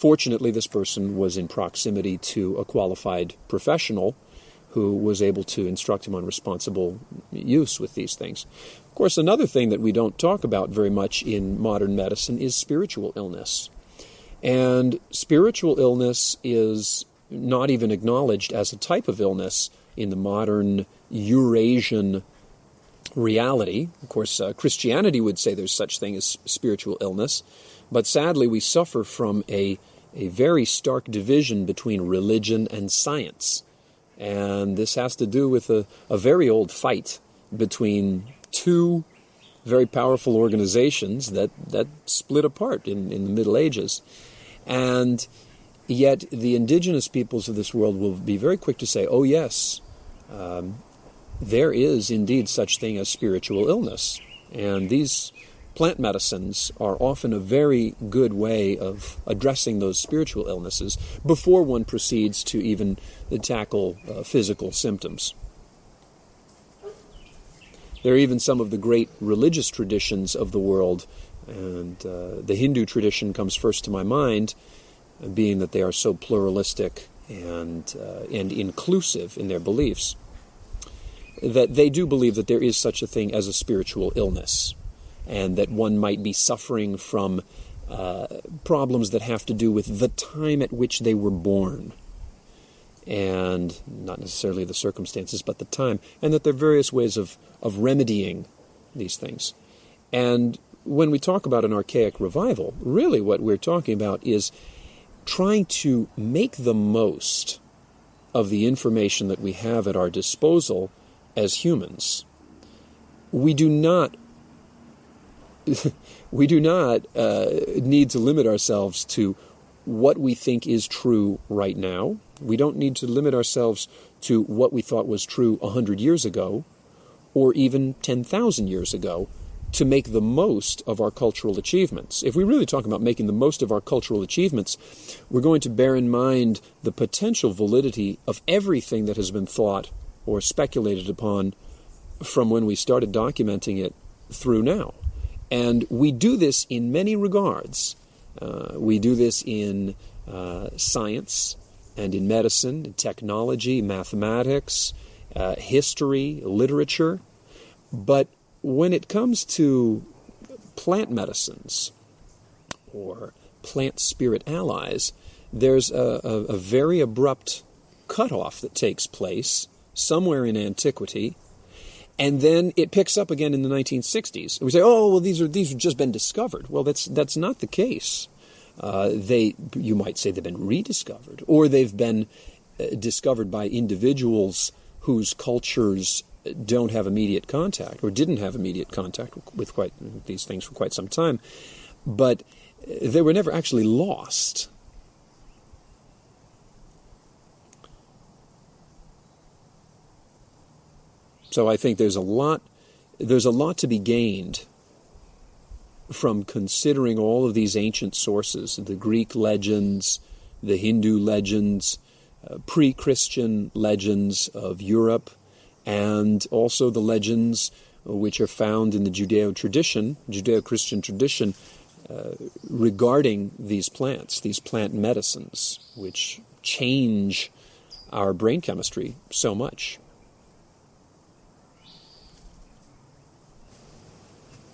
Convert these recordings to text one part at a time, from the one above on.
Fortunately, this person was in proximity to a qualified professional who was able to instruct him on responsible use with these things. Of course, another thing that we don't talk about very much in modern medicine is spiritual illness. And spiritual illness is not even acknowledged as a type of illness in the modern Eurasian reality. Of course, Christianity would say there's such thing as spiritual illness, but sadly we suffer from a very stark division between religion and science. And this has to do with a very old fight between two very powerful organizations that split apart in the Middle Ages. And yet the indigenous peoples of this world will be very quick to say, oh yes, there is indeed such thing as spiritual illness. And these plant medicines are often a very good way of addressing those spiritual illnesses before one proceeds to even tackle physical symptoms. There are even some of the great religious traditions of the world, and the Hindu tradition comes first to my mind, being that they are so pluralistic and inclusive in their beliefs, that they do believe that there is such a thing as a spiritual illness, and that one might be suffering from problems that have to do with the time at which they were born, and not necessarily the circumstances, but the time, and that there are various ways of remedying these things. And when we talk about an archaic revival, really what we're talking about is trying to make the most of the information that we have at our disposal as humans. We do not need to limit ourselves to what we think is true right now. We don't need to limit ourselves to what we thought was true 100 years ago or even 10,000 years ago to make the most of our cultural achievements. If we really talk about making the most of our cultural achievements, we're going to bear in mind the potential validity of everything that has been thought or speculated upon from when we started documenting it through now. And we do this in many regards. We do this in science and in medicine, in technology, mathematics, history, literature. But when it comes to plant medicines or plant spirit allies, there's a very abrupt cutoff that takes place somewhere in antiquity, and then it picks up again in the 1960s. And we say, oh, well, these have just been discovered. Well, that's not the case. You might say they've been rediscovered, or they've been discovered by individuals whose cultures don't have immediate contact, or didn't have immediate contact with these things for quite some time, but they were never actually lost. So I think there's a lot to be gained from considering all of these ancient sources, the Greek legends, the Hindu legends, pre-Christian legends of Europe, and also the legends which are found in the Judeo-Christian tradition, regarding these plants, these plant medicines, which change our brain chemistry so much.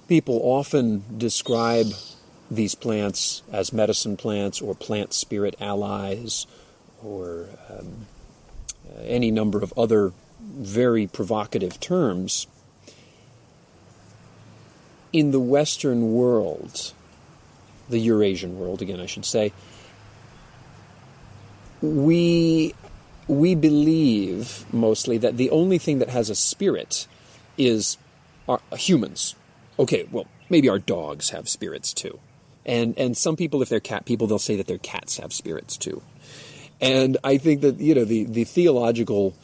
People often describe these plants as medicine plants or plant spirit allies, or any number of other very provocative terms. In the Western world, the Eurasian world, again, I should say, we believe mostly that the only thing that has a spirit is humans. Okay, well, maybe our dogs have spirits too. And some people, if they're cat people, they'll say that their cats have spirits too. And I think that, the theological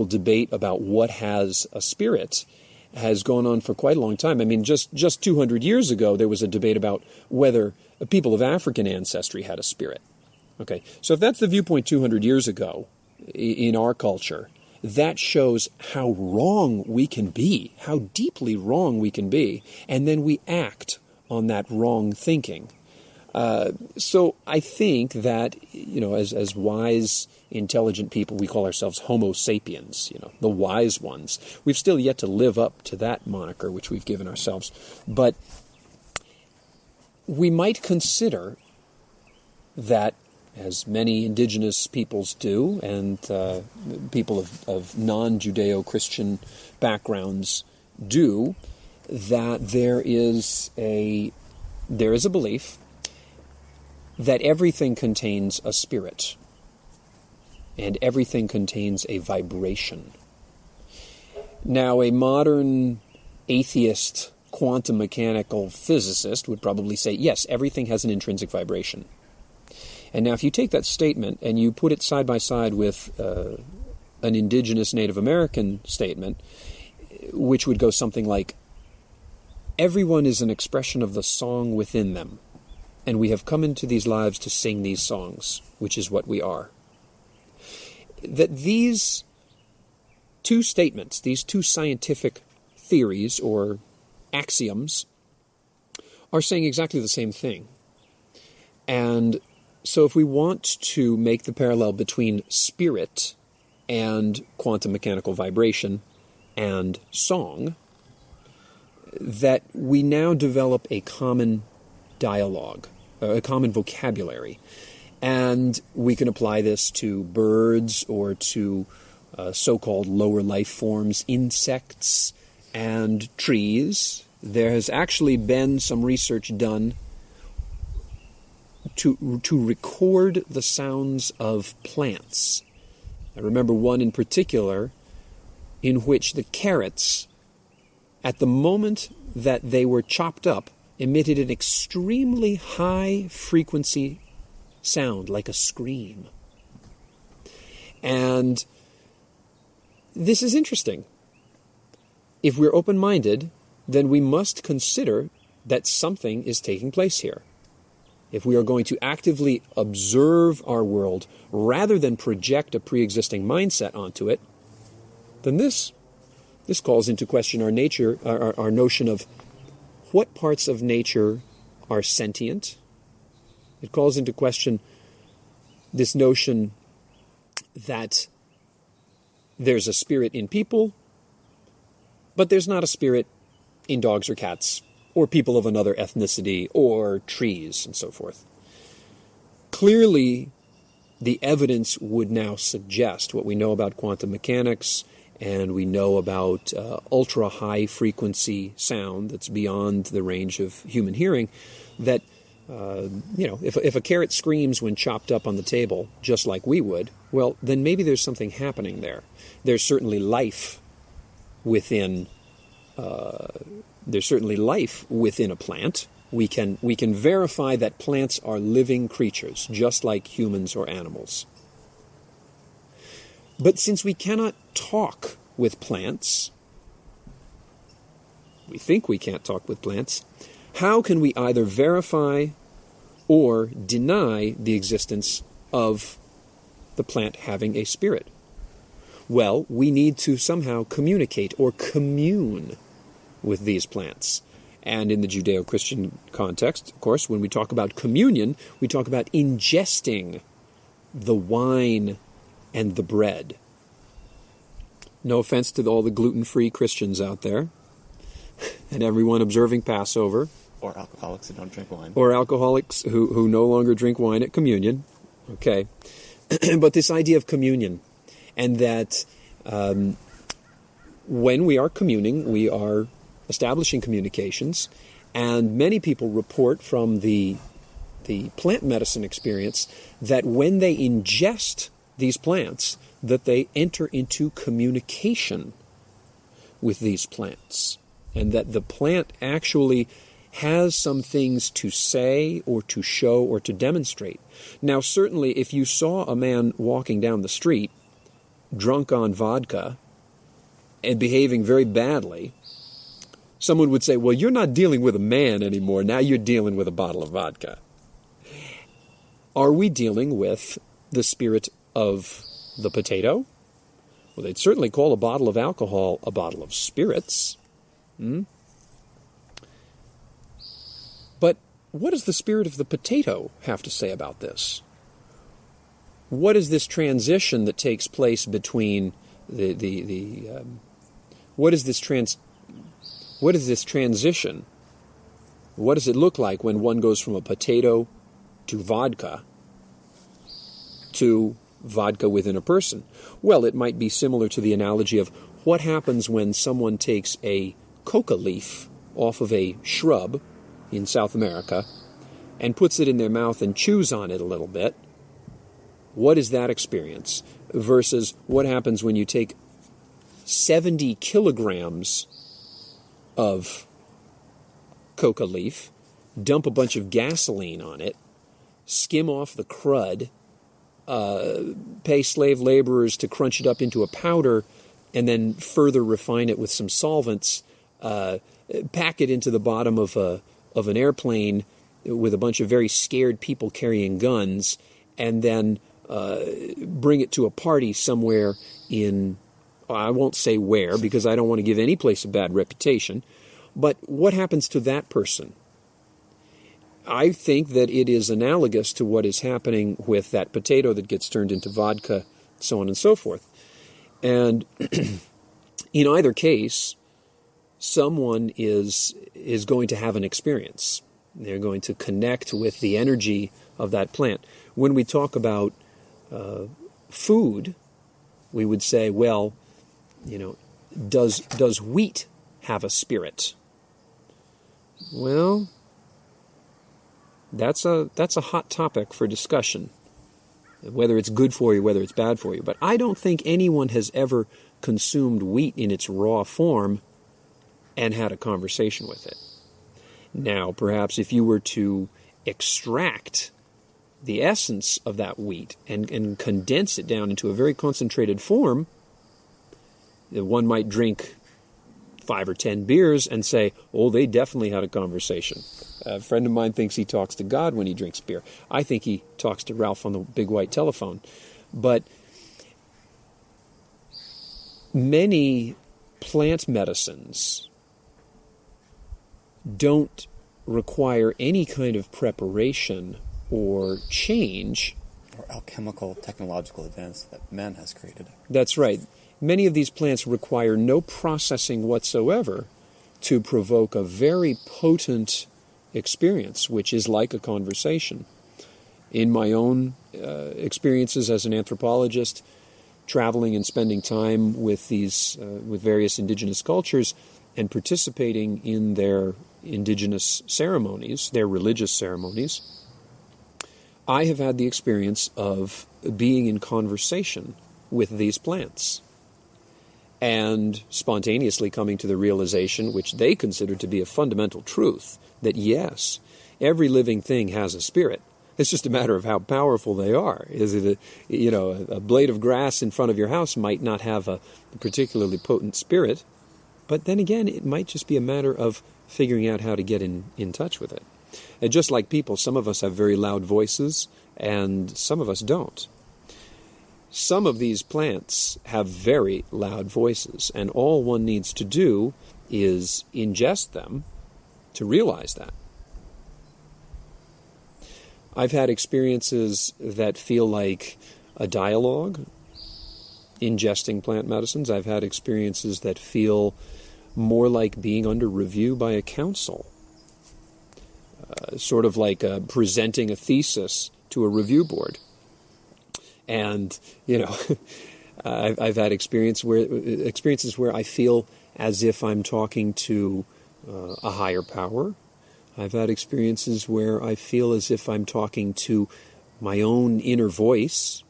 debate about what has a spirit has gone on for quite a long time. I mean, just 200 years ago, there was a debate about whether people of African ancestry had a spirit. Okay, so if that's the viewpoint 200 years ago in our culture, that shows how wrong we can be, how deeply wrong we can be, and then we act on that wrong thinking. So I think that, as wise, intelligent people, we call ourselves Homo sapiens, the wise ones. We've still yet to live up to that moniker which we've given ourselves. But we might consider that, as many indigenous peoples do, and people of non-Judeo-Christian backgrounds do, that there is a belief that everything contains a spirit, and everything contains a vibration. Now, a modern atheist quantum mechanical physicist would probably say, yes, everything has an intrinsic vibration. And now if you take that statement and you put it side by side with an indigenous Native American statement, which would go something like, everyone is an expression of the song within them, and we have come into these lives to sing these songs, which is what we are. That these two statements, these two scientific theories or axioms, are saying exactly the same thing. And so if we want to make the parallel between spirit and quantum mechanical vibration and song, that we now develop a common dialogue, a common vocabulary. And we can apply this to birds or to so-called lower life forms, insects and trees. There has actually been some research done to record the sounds of plants. I remember one in particular in which the carrots, at the moment that they were chopped up, emitted an extremely high frequency sound, like a scream. And this is interesting. If we're open-minded, then we must consider that something is taking place here. If we are going to actively observe our world rather than project a pre-existing mindset onto it, then this calls into question our nature, our notion of what parts of nature are sentient. It calls into question this notion that there's a spirit in people, but there's not a spirit in dogs or cats, or people of another ethnicity, or trees, and so forth. Clearly, the evidence would now suggest what we know about quantum mechanics, and we know about ultra-high frequency sound that's beyond the range of human hearing, that, if a carrot screams when chopped up on the table, just like we would, well, then maybe there's something happening there. There's certainly life within a plant. We can verify that plants are living creatures, just like humans or animals. But since we cannot talk with plants, we think we can't talk with plants, how can we either verify or deny the existence of the plant having a spirit? Well, we need to somehow communicate or commune with these plants. And in the Judeo-Christian context, of course, when we talk about communion, we talk about ingesting the wine and the bread. No offense to all the gluten-free Christians out there, and everyone observing Passover. Or alcoholics who don't drink wine. Or alcoholics who no longer drink wine at communion. Okay. But this idea of communion, and that when we are communing, we are establishing communications, and many people report from the plant medicine experience that when they ingest these plants, that they enter into communication with these plants, and that the plant actually has some things to say or to show or to demonstrate. Now, certainly, if you saw a man walking down the street, drunk on vodka, and behaving very badly, someone would say, well, you're not dealing with a man anymore, now you're dealing with a bottle of vodka. Are we dealing with the spirit of the potato? Well, they'd certainly call a bottle of alcohol a bottle of spirits. But what does the spirit of the potato have to say about this? What is this transition that takes place between what is this transition? What does it look like when one goes from a potato to vodka within a person? Well, it might be similar to the analogy of what happens when someone takes a coca leaf off of a shrub in South America and puts it in their mouth and chews on it a little bit. What is that experience? Versus what happens when you take 70 kilograms of coca leaf, dump a bunch of gasoline on it, skim off the crud, pay slave laborers to crunch it up into a powder, and then further refine it with some solvents, pack it into the bottom of an airplane with a bunch of very scared people carrying guns, and then bring it to a party somewhere in, I won't say where because I don't want to give any place a bad reputation, but what happens to that person? I think that it is analogous to what is happening with that potato that gets turned into vodka, so on and so forth. And in either case, someone is going to have an experience. They're going to connect with the energy of that plant. When we talk about food, we would say, well, does wheat have a spirit? Well, that's a hot topic for discussion, whether it's good for you, whether it's bad for you. But I don't think anyone has ever consumed wheat in its raw form and had a conversation with it. Now, perhaps if you were to extract the essence of that wheat and condense it down into a very concentrated form, one might drink 5 or 10 beers and say, oh, they definitely had a conversation. A friend of mine thinks he talks to God when he drinks beer. I think he talks to Ralph on the big white telephone. But many plant medicines don't require any kind of preparation or change. Or alchemical technological advance that man has created. That's right. Many of these plants require no processing whatsoever to provoke a very potent experience, which is like a conversation. In my own experiences as an anthropologist, traveling and spending time with with various indigenous cultures and participating in their indigenous ceremonies, their religious ceremonies, I have had the experience of being in conversation with these plants and spontaneously coming to the realization, which they consider to be a fundamental truth, that yes, every living thing has a spirit. It's just a matter of how powerful they are. Is it a blade of grass in front of your house might not have a particularly potent spirit, but then again, it might just be a matter of figuring out how to get in touch with it. And just like people, some of us have very loud voices, and some of us don't. Some of these plants have very loud voices, and all one needs to do is ingest them to realize that. I've had experiences that feel like a dialogue, ingesting plant medicines. I've had experiences that feel more like being under review by a council, sort of like presenting a thesis to a review board. And, I've had experiences where I feel as if I'm talking to a higher power. I've had experiences where I feel as if I'm talking to my own inner voice,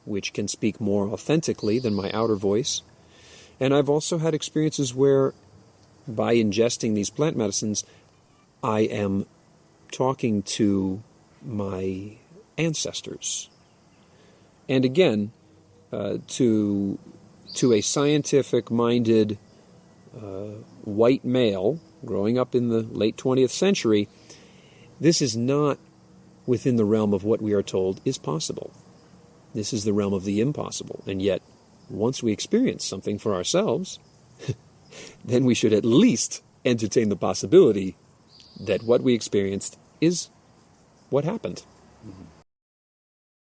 which can speak more authentically than my outer voice. And I've also had experiences where, by ingesting these plant medicines, I am talking to my ancestors. And again, to a scientific-minded white male growing up in the late 20th century, this is not within the realm of what we are told is possible. This is the realm of the impossible. And yet, once we experience something for ourselves, then we should at least entertain the possibility that what we experienced is what happened. Mm-hmm.